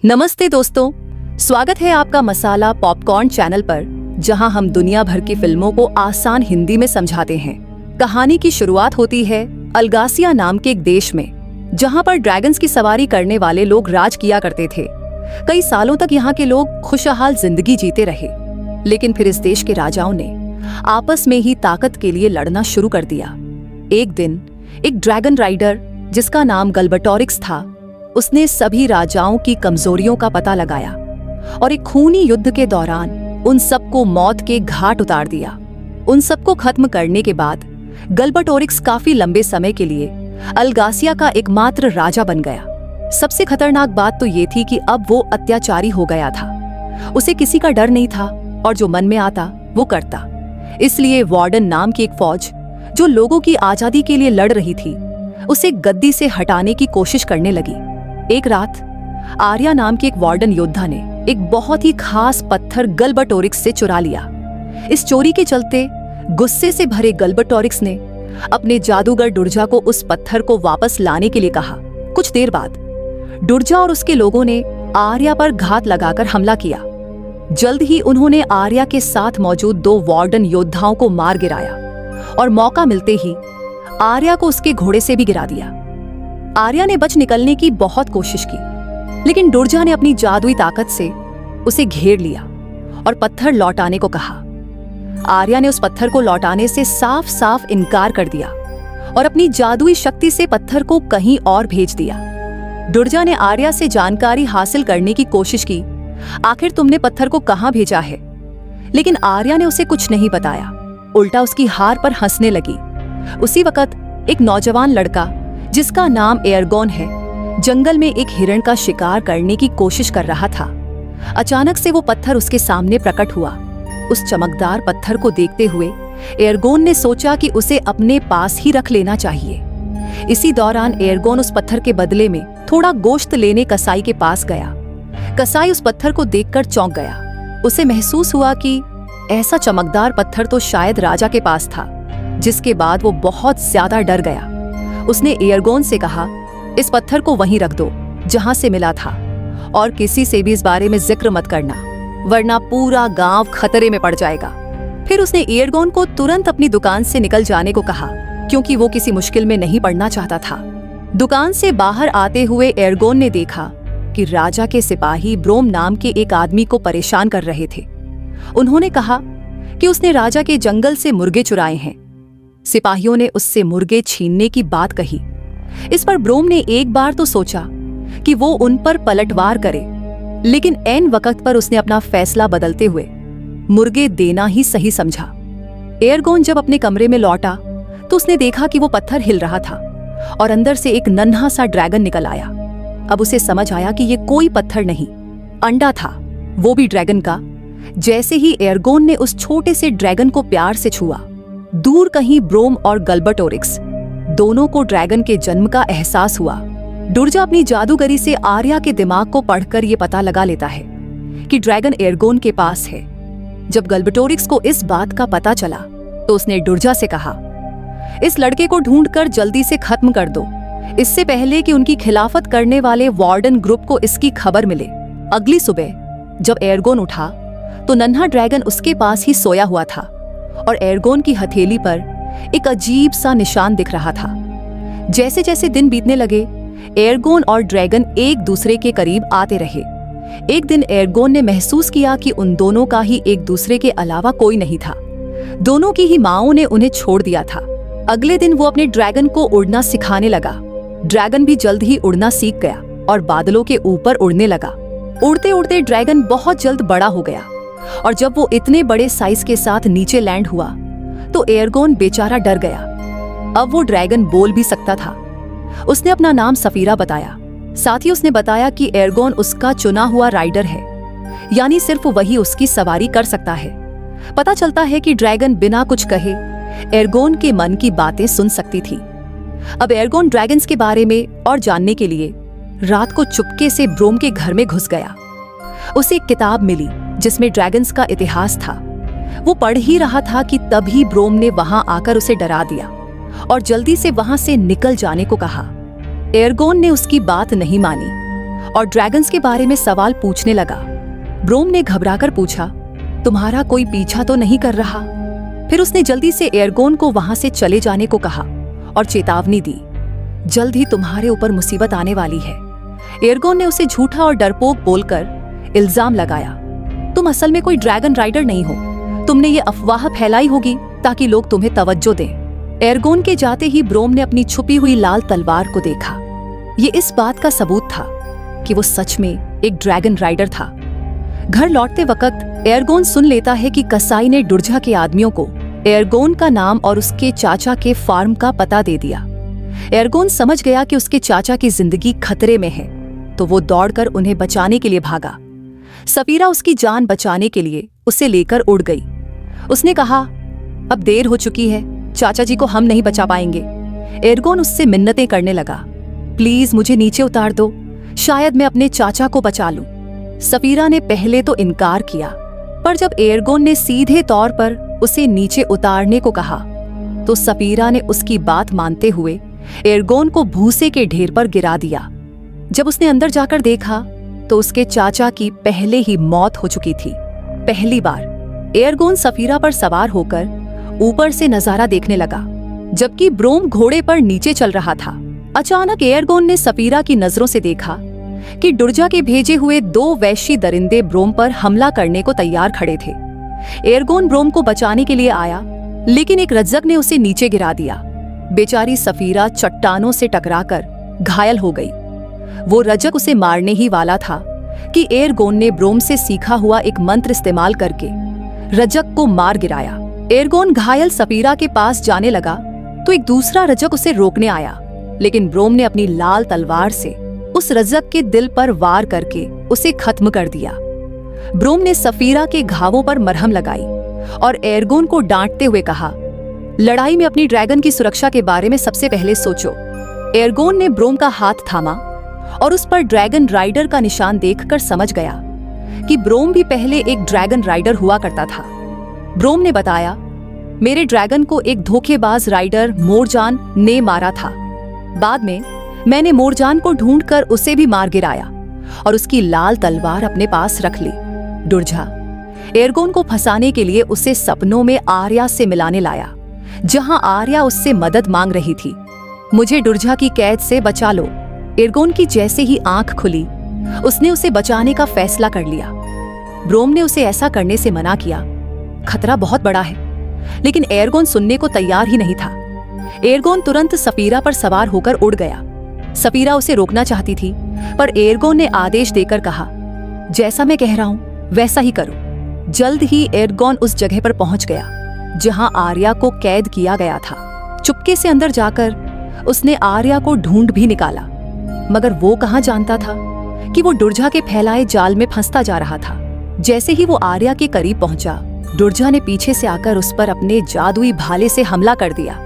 नमस्ते दोस्तों, स्वागत है आपका मसाला पॉपकॉर्न चैनल पर, जहां हम दुनिया भर की फिल्मों को आसान हिंदी में समझाते हैं। कहानी की शुरुआत होती है अलगासिया नाम के एक देश में, जहां पर ड्रैगन्स की सवारी करने वाले लोग राज किया करते थे। कई सालों तक यहाँ के लोग खुशहाल जिंदगी जीते रहे, लेकिन फिर इस देश के राजाओं ने आपस में ही ताकत के लिए लड़ना शुरू कर दिया। एक दिन एक ड्रैगन राइडर जिसका नाम गल्बटोरिक्स था, उसने सभी राजाओं की कमजोरियों का पता लगाया और एक खूनी युद्ध के दौरान उन सबको मौत के घाट उतार दिया। उन सबको खत्म करने के बाद गल्बटोरिक्स काफी लंबे समय के लिए अलगासिया का एकमात्र राजा बन गया। सबसे खतरनाक बात तो ये थी कि अब वो अत्याचारी हो गया था। उसे किसी का डर नहीं था और जो मन में आता वो करता। इसलिए वार्डन नाम की एक फौज जो लोगों की आजादी के लिए लड़ रही थी, उसे गद्दी से हटाने की कोशिश करने लगी। एक रात आर्या नाम के एक वार्डन योद्धा ने एक बहुत ही खास पत्थर गल्बटोरिक्स से चुरा लिया। इस चोरी के चलते गुस्से से भरे गल्बटोरिक्स ने अपने जादूगर डुर्जा को उस पत्थर को वापस लाने के लिए कहा। कुछ देर बाद डुर्जा और उसके लोगों ने आर्या पर घात लगाकर हमला किया। जल्द ही उन्होंने आर्या के साथ मौजूद 2 वार्डन योद्धाओं को मार गिराया और मौका मिलते ही आर्या को उसके घोड़े से भी गिरा दिया। आर्या ने बच निकलने की बहुत कोशिश की, लेकिन डुर्जा ने अपनी जादुई ताकत से उसे घेर लिया और पत्थर लौटाने को कहा। आर्या ने उस पत्थर को लौटाने से साफ साफ इनकार कर दिया और अपनी जादुई शक्ति से पत्थर को कहीं और भेज दिया। डुर्जा ने आर्या से जानकारी हासिल करने की कोशिश की, आखिर तुमने पत्थर को कहां भेजा है? लेकिन आर्या ने उसे कुछ नहीं बताया, उल्टा उसकी हार पर हंसने लगी। उसी वक्त एक नौजवान लड़का जिसका नाम एयरगोन है, जंगल में एक हिरण का शिकार करने की कोशिश कर रहा था। अचानक से वो पत्थर उसके सामने प्रकट हुआ। उस चमकदार पत्थर को देखते हुए एयरगोन ने सोचा कि उसे अपने पास ही रख लेना चाहिए। इसी दौरान एयरगोन उस पत्थर के बदले में थोड़ा गोश्त लेने कसाई के पास गया। कसाई उस पत्थर को देखकर चौंक गया। उसे महसूस हुआ कि ऐसा चमकदार पत्थर तो शायद राजा के पास था, जिसके बाद वो बहुत ज्यादा डर गया। उसने एयरगोन से कहा, इस पत्थर को वहीं रख दो जहां से मिला था, और किसी से भी इस बारे में जिक्र मत करना, वरना पूरा गांव खतरे में पड़ जाएगा। फिर उसने एयरगोन को तुरंत अपनी दुकान से निकल जाने को कहा, क्योंकि वो किसी मुश्किल में नहीं पड़ना चाहता था। दुकान से बाहर आते हुए एयरगोन ने देखा कि राजा के सिपाही ब्रोम नाम के एक आदमी को परेशान कर रहे थे। उन्होंने कहा कि उसने राजा के जंगल से मुर्गे चुराए हैं। सिपाहियों ने उससे मुर्गे छीनने की बात कही। इस पर ब्रोम ने एक बार तो सोचा कि वो उन पर पलटवार करे, लेकिन ऐन वक्त पर उसने अपना फैसला बदलते हुए मुर्गे देना ही सही समझा। एयरगोन जब अपने कमरे में लौटा तो उसने देखा कि वो पत्थर हिल रहा था और अंदर से एक नन्हा सा ड्रैगन निकल आया। अब उसे समझ आया कि ये कोई पत्थर नहीं, अंडा था, वो भी ड्रैगन का। जैसे ही एयरगोन ने उस छोटे से ड्रैगन को प्यार से छुआ, दूर कहीं ब्रोम और गल्बटोरिक्स दोनों को ड्रैगन के जन्म का एहसास हुआ। डुर्जा अपनी जादूगरी से आर्या के दिमाग को पढ़कर यह पता लगा लेता है कि ड्रैगन एयरगोन के पास है। जब गल्बटोरिक्स को इस बात का पता चला तो उसने डुर्जा से कहा, इस लड़के को ढूंढकर जल्दी से खत्म कर दो, इससे पहले कि उनकी खिलाफत करने वाले वार्डन ग्रुप को इसकी खबर मिले। अगली सुबह जब एयरगोन उठा तो नन्हा ड्रैगन उसके पास ही सोया हुआ था और एयरगोन की हथेली पर एक अजीब सा निशान दिख रहा था। जैसे जैसे दिन बीतने लगे, एयरगोन और ड्रैगन एक दूसरे के करीब आते रहे। एक दिन एयरगोन ने महसूस किया कि उन दोनों का ही एक दूसरे के अलावा कोई नहीं था। दोनों की ही माँओं ने उन्हें छोड़ दिया था। अगले दिन वो अपने ड्रैगन को उड़ना सिखाने लगा। ड्रैगन भी जल्द ही उड़ना सीख गया और बादलों के ऊपर उड़ने लगा। उड़ते उड़ते ड्रैगन बहुत जल्द बड़ा हो गया और जब वो इतने बड़े साइज के साथ नीचे लैंड हुआ तो एयरगोन बेचारा डर गया। अब वो ड्रैगन बोल भी सकता था। उसने अपना नाम सफीरा बताया। साथ ही उसने बताया कि एयरगोन उसका चुना हुआ राइडर है, यानी सिर्फ वही उसकी सवारी कर सकता है। पता चलता है कि ड्रैगन बिना कुछ कहे एयरगोन के मन की बातें सुन सकती थी। अब एयरगोन ड्रैगन्स के बारे में और जानने के लिए रात को चुपके से ब्रोम के घर में घुस गया। उसे एक किताब मिली जिसमें ड्रैगन्स का इतिहास था। वो पढ़ ही रहा था कि तभी ब्रोम ने वहां आकर उसे डरा दिया और जल्दी से वहां से निकल जाने को कहा। एयरगोन ने उसकी बात नहीं मानी और ड्रैगन्स के बारे में सवाल पूछने लगा। ब्रोम ने घबराकर पूछा, तुम्हारा कोई पीछा तो नहीं कर रहा? फिर उसने जल्दी से एर्गोन को वहां से चले जाने को कहा और चेतावनी दी, जल्द ही तुम्हारे ऊपर मुसीबत आने वाली है। एर्गोन ने उसे झूठा और डरपोक बोलकर इल्जाम लगाया, तुम असल में कोई ड्रैगन राइडर नहीं हो, तुमने ये अफवाह फैलाई होगी ताकि लोग तुम्हें तवज्जो दें। एर्गोन के जाते ही ब्रोम ने अपनी छुपी हुई लाल तलवार को देखा। ये इस बात का सबूत था कि वो सच में एक ड्रैगन राइडर था। घर लौटते वक्त एर्गोन सुन लेता है कि कसाई ने डुर्जा के आदमियों को एर्गोन का नाम और उसके चाचा के फार्म का पता दे दिया। एर्गोन समझ गया कि उसके चाचा की जिंदगी खतरे में है, तो वो दौड़कर उन्हें बचाने के लिए भागा। सफीरा उसकी जान बचाने के लिए उसे लेकर उड़ गई। उसने कहा, अब देर हो चुकी है, चाचा जी को हम नहीं बचा पाएंगे। एर्गोन उससे मिन्नतें करने लगा, प्लीज मुझे नीचे उतार दो, शायद मैं अपने चाचा को बचा लूं। सफीरा ने पहले तो इनकार किया, पर जब एर्गोन ने सीधे तौर पर उसे नीचे उतारने को कहा तो सफीरा ने उसकी बात मानते हुए एर्गोन को भूसे के ढेर पर गिरा दिया। जब उसने अंदर जाकर देखा तो उसके चाचा की पहले ही मौत हो चुकी थी। पहली बार एर्गोन सफीरा पर सवार होकर ऊपर से नजारा देखने लगा, जबकि ब्रोम घोड़े पर नीचे चल रहा था। अचानक एर्गोन ने सफीरा की नजरों से देखा कि डुर्जा के भेजे हुए 2 वैश्य दरिंदे ब्रोम पर हमला करने को तैयार खड़े थे। एर्गोन ब्रोम को बचाने के लिए आया, लेकिन एक रज्जक ने उसे नीचे गिरा दिया। बेचारी सफीरा चट्टानों से टकराकर घायल हो गई। वो रज्जक उसे मारने ही वाला था कि एर्गोन ने ब्रोम से सीखा हुआ एक मंत्र इस्तेमाल करके रज्जक को मार गिराया। एर्गोन घायल सफीरा के पास जाने लगा तो एक दूसरा रज्जक उसे रोकने आया, लेकिन ब्रोम ने अपनी लाल तलवार से उस रज्जक के दिल पर वार करके उसे खत्म कर दिया। ब्रोम ने सफीरा के घावों पर मरहम लगाई और एर्गोन को डांटते हुए कहा, लड़ाई में अपनी ड्रैगन की सुरक्षा के बारे में सबसे पहले सोचो। एर्गोन ने ब्रोम का हाथ थामा और उस पर ड्रैगन राइडर का निशान देखकर समझ गया कि ब्रोम भी पहले एक ड्रैगन राइडर हुआ करता था। ब्रोम ने बताया, मेरे ड्रैगन को एक धोखेबाज राइडर मोरजान ने मारा था। बाद में मैंने मोरजान को ढूंढकर उसे भी मार गिराया और उसकी लाल तलवार अपने पास रख ली। डुर्जा एर्गोन को फंसाने के लिए उसे सपनों में आर्या से मिलाने लाया, जहां आर्या उससे मदद मांग रही थी। मुझे डुर्जा की कैद से बचा लो। एर्गोन की जैसे ही आंख खुली, उसने उसे बचाने का फैसला कर लिया। ब्रोम ने उसे ऐसा करने से मना किया, खतरा बहुत बड़ा है, लेकिन एर्गोन सुनने को तैयार ही नहीं था। एर्गोन तुरंत सफीरा पर सवार होकर उड़ गया। सफीरा उसे रोकना चाहती थी, पर एर्गोन ने आदेश देकर कहा, जैसा मैं कह रहा हूं वैसा ही करो। जल्द ही एर्गोन उस जगह पर पहुंच गया जहां आर्या को कैद किया गया था। चुपके से अंदर जाकर उसने आर्या को ढूंढ भी निकाला, मगर वो कहां जानता था कि वो डुर्जा के फैलाए जाल में फंसता जा रहा था। जैसे ही वो आर्या के करीब पहुंचा, डुर्जा ने पीछे से आकर उस पर अपने जादुई भाले से हमला कर दिया,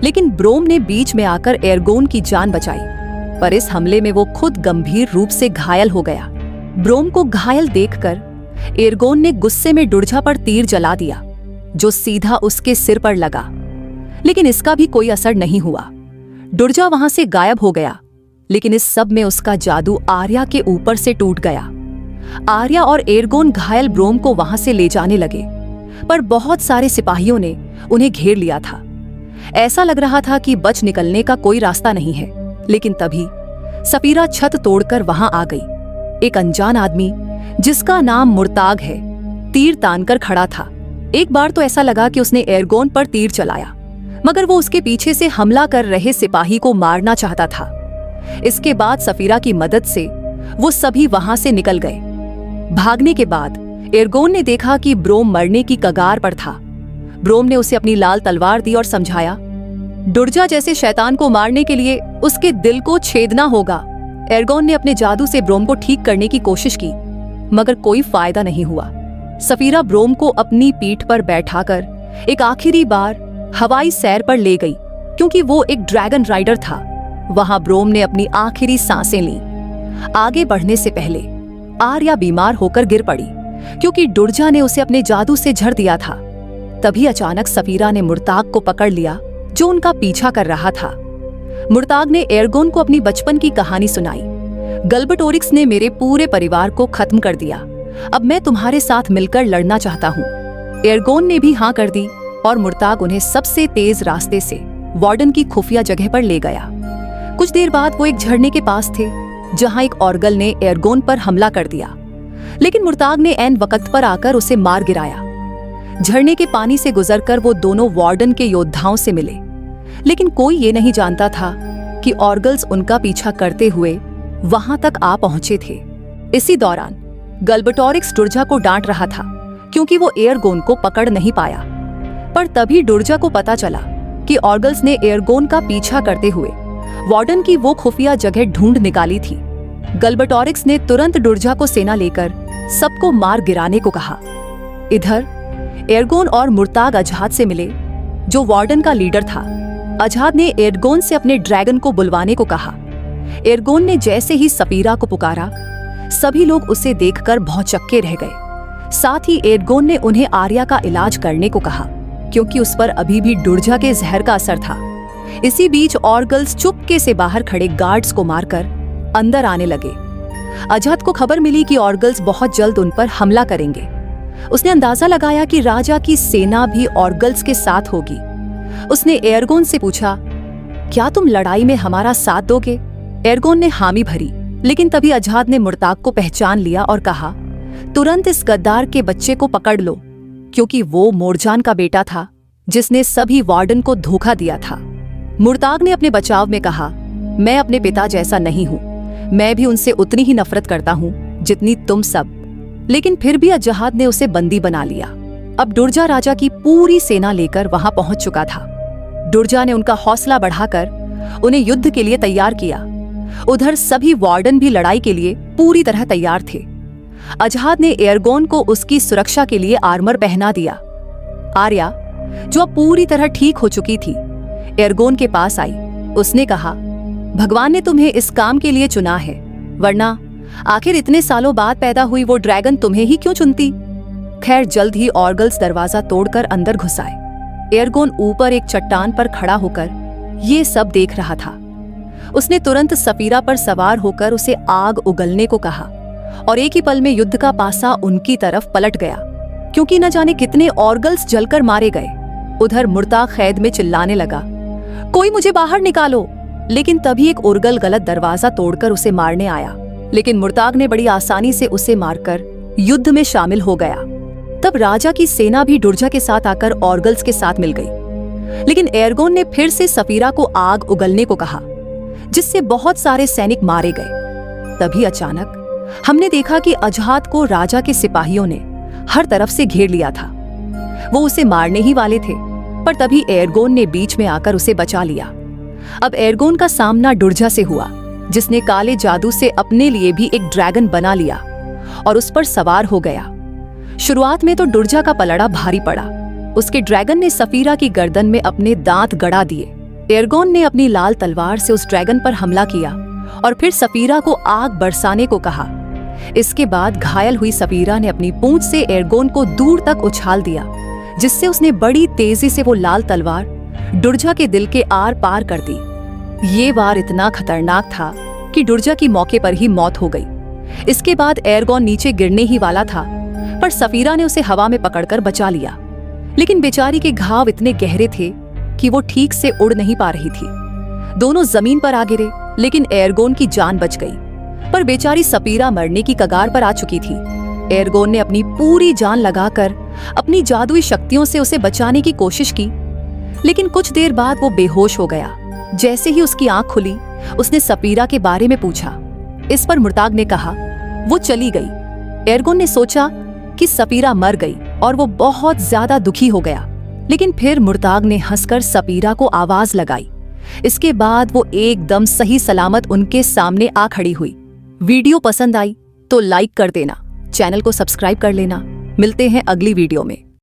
लेकिन ब्रोम ने बीच में आकर एर्गोन की जान बचाई, पर इस हमले में वो खुद गंभीर रूप से घायल हो गया। ब्रोम को घायल देखकर एर्गोन ने गुस्से में डुर्जा पर तीर जला दिया, जो सीधा उसके सिर पर लगा, लेकिन इसका भी कोई असर नहीं हुआ। डुर्जा वहां से गायब हो गया, लेकिन इस सब में उसका जादू आर्या के ऊपर से टूट गया। आर्या और एर्गोन घायल ब्रोम को वहां से ले जाने लगे, पर बहुत सारे सिपाहियों ने उन्हें घेर लिया था। ऐसा लग रहा था कि बच निकलने का कोई रास्ता नहीं है, लेकिन तभी सफीरा छत तोड़कर वहां आ गई। एक अनजान आदमी जिसका नाम मुर्ताग है, तीर तानकर खड़ा था। एक बार तो ऐसा लगा कि उसने एर्गोन पर तीर चलाया, मगर वो उसके पीछे से हमला कर रहे सिपाही को मारना चाहता था। इसके बाद सफीरा की मदद से वो सभी वहां से निकल गए। भागने के बाद एर्गोन ने देखा कि ब्रोम मरने की कगार पर था। ब्रोम ने उसे अपनी लाल तलवार दी और समझाया, डुर्जा जैसे शैतान को मारने के लिए उसके दिल को छेदना होगा। एर्गोन ने अपने जादू से ब्रोम को ठीक करने की कोशिश की, मगर कोई फायदा नहीं हुआ। सफीरा ब्रोम को अपनी पीठ पर बैठाकर एक आखिरी बार हवाई सैर पर ले गई, क्योंकि वो एक ड्रैगन राइडर था। वहां ब्रोम ने अपनी आखिरी सांसें ली। आगे बढ़ने से पहले आर्या बीमार होकर गिर पड़ी, क्योंकि डुर्जा ने उसे अपने जादू से झड़ दिया था। तभी अचानक सफीरा ने मुर्ताग को पकड़ लिया, जो उनका पीछा कर रहा था। मुर्ताग ने एर्गोन को अपनी बचपन की कहानी सुनाई। गल्बटोरिक्स ने मेरे पूरे परिवार को खत्म कर दिया। अब मैं तुम्हारे साथ मिलकर लड़ना चाहता हूँ। एर्गोन ने भी हाँ कर दी और मुर्ताग उन्हें सबसे तेज रास्ते से वार्डन की खुफिया जगह पर ले गया। कुछ देर बाद वो एक झरने के पास थे, जहां एक ऑर्गल ने एर्गोन पर हमला कर दिया, लेकिन मुर्ताग ने ऐन वक्त पर आकर उसे मार गिराया। झरने के पानी से गुजरकर वो दोनों वार्डन के योद्धाओं से मिले, लेकिन कोई ये नहीं जानता था कि ऑर्गल्स उनका पीछा करते हुए वहां तक आ पहुंचे थे। इसी दौरान गल्बटोरिक्स डुर्जा को डांट रहा था क्योंकि वो एर्गोन को पकड़ नहीं पाया, पर तभी डुर्जा को पता चला कि ऑर्गल्स ने एर्गोन का पीछा करते हुए वार्डन की वो खुफिया जगह ढूंढ निकाली थी। गल्बटोरिक्स ने तुरंत डुर्जा को सेना लेकर सबको मार गिराने को कहा। इधर एर्गोन और मुर्ताग अजहाद से मिले, जो वार्डन का लीडर था। अजहाद ने एर्गोन से अपने ड्रैगन को बुलवाने को कहा। एर्गोन ने जैसे ही सफीरा को पुकारा, सभी लोग उसे देखकर भौचक्के रह गए। साथ ही एर्गोन ने उन्हें आर्या का इलाज करने को कहा, क्योंकि उस पर अभी भी डुर्जा के जहर का असर था। इसी बीच ऑर्गल्स चुपके से बाहर खड़े गार्ड्स को मारकर अंदर आने लगे। अजहद को खबर मिली कि ऑर्गल्स बहुत जल्द उन पर हमला करेंगे। उसने अंदाजा लगाया कि राजा की सेना भी ऑर्गल्स के साथ होगी। उसने एर्गोन से पूछा, क्या तुम लड़ाई में हमारा साथ दोगे? एर्गोन ने हामी भरी, लेकिन तभी अजहद ने मुर्ताग को पहचान लिया और कहा, तुरंत इस गद्दार के बच्चे को पकड़ लो, क्योंकि वो मोरजान का बेटा था जिसने सभी वार्डन को धोखा दिया था। मुर्ताग ने अपने बचाव में कहा, मैं अपने पिता जैसा नहीं हूँ, मैं भी उनसे उतनी ही नफरत करता हूँ जितनी तुम सब। लेकिन फिर भी अजहाद ने उसे बंदी बना लिया। अब डुर्जा राजा की पूरी सेना लेकर वहां पहुंच चुका था। डुर्जा ने उनका हौसला बढ़ाकर उन्हें युद्ध के लिए तैयार किया। उधर सभी वार्डन भी लड़ाई के लिए पूरी तरह तैयार थे। अजहाद ने एर्गोन को उसकी सुरक्षा के लिए आर्मर पहना दिया। आर्या, जो अब पूरी तरह ठीक हो चुकी थी, एर्गोन के पास आई। उसने कहा, भगवान ने तुम्हें इस काम के लिए चुना है, वरना आखिर इतने सालों बाद पैदा हुई वो ड्रैगन तुम्हें ही क्यों चुनती? खैर, जल्द ही ऑर्गल्स दरवाजा तोड़कर अंदर घुस आए। एर्गोन ऊपर एक चट्टान पर खड़ा होकर ये सब देख रहा था। उसने तुरंत सफीरा पर सवार होकर उसे आग उगलने को कहा और एक ही पल में युद्ध का पासा उनकी तरफ पलट गया, क्योंकि न जाने कितने ऑर्गल्स जलकर मारे गए। उधर मुर्ताग कैद में चिल्लाने लगा, कोई मुझे बाहर निकालो। लेकिन तभी एक उर्गल गलत दरवाजा तोड़कर उसे मारने आया, लेकिन मुर्ताग ने बड़ी आसानी से उसे मारकर युद्ध में शामिल हो गया। तब राजा की सेना भी डुर्जा के साथ आकर ऑर्गल्स के साथ मिल गई, लेकिन एर्गोन ने फिर से सफीरा को आग उगलने को कहा, जिससे बहुत सारे सैनिक मारे गए। तभी अचानक हमने देखा कि अजहाद को राजा के सिपाहियों ने हर तरफ से घेर लिया था। वो उसे मारने ही वाले थे, पर तभी एर्गोन ने बीच में आकर उसे बचा लिया। अब एर्गोन का सामना डुर्जा से हुआ, जिसने काले जादू से अपने लिए भी एक ड्रैगन बना लिया और उस पर सवार हो गया। शुरुआत में तो डुर्जा का पलड़ा भारी पड़ा। उसके ड्रैगन ने सफीरा की गर्दन में अपने दांत गड़ा दिए। एर्गोन ने अपनी लाल तलवार से उस ड्रैगन पर हमला किया और फिर सफीरा को आग बरसाने को कहा। इसके बाद घायल हुई सफीरा ने अपनी पूंछ से एर्गोन को दूर तक उछाल दिया, जिससे उसने बड़ी तेजी से वो लाल तलवार डुर्जा के दिल के आर पार कर दी। ये वार इतना खतरनाक था कि डुर्जा की मौके पर ही मौत हो गई। इसके बाद एर्गोन नीचे गिरने ही वाला था, पर सफीरा ने उसे हवा में पकड़कर बचा लिया। लेकिन बेचारी के घाव इतने गहरे थे कि वो ठीक से उड़ नहीं पा रही थी। दोनों जमीन पर आ गिरे, लेकिन एर्गोन की जान बच गई, पर बेचारी सफीरा मरने की कगार पर आ चुकी थी। एर्गोन ने अपनी पूरी जान लगाकर अपनी जादुई शक्तियों से उसे बचाने की कोशिश की, लेकिन कुछ देर बाद वो बेहोश हो गया। जैसे ही उसकी आंख खुली, उसने सफीरा के बारे में पूछा। इस पर मुर्ताग ने कहा, वो चली गई। एर्गोन ने सोचा कि सफीरा मर गई और वो बहुत ज्यादा दुखी हो गया, लेकिन फिर मुर्ताग ने हंसकर सफीरा को आवाज लगाई। इसके बाद वो एकदम सही सलामत उनके सामने आ खड़ी हुई। वीडियो पसंद आई तो लाइक कर देना, चैनल को सब्सक्राइब कर लेना। मिलते हैं अगली वीडियो में।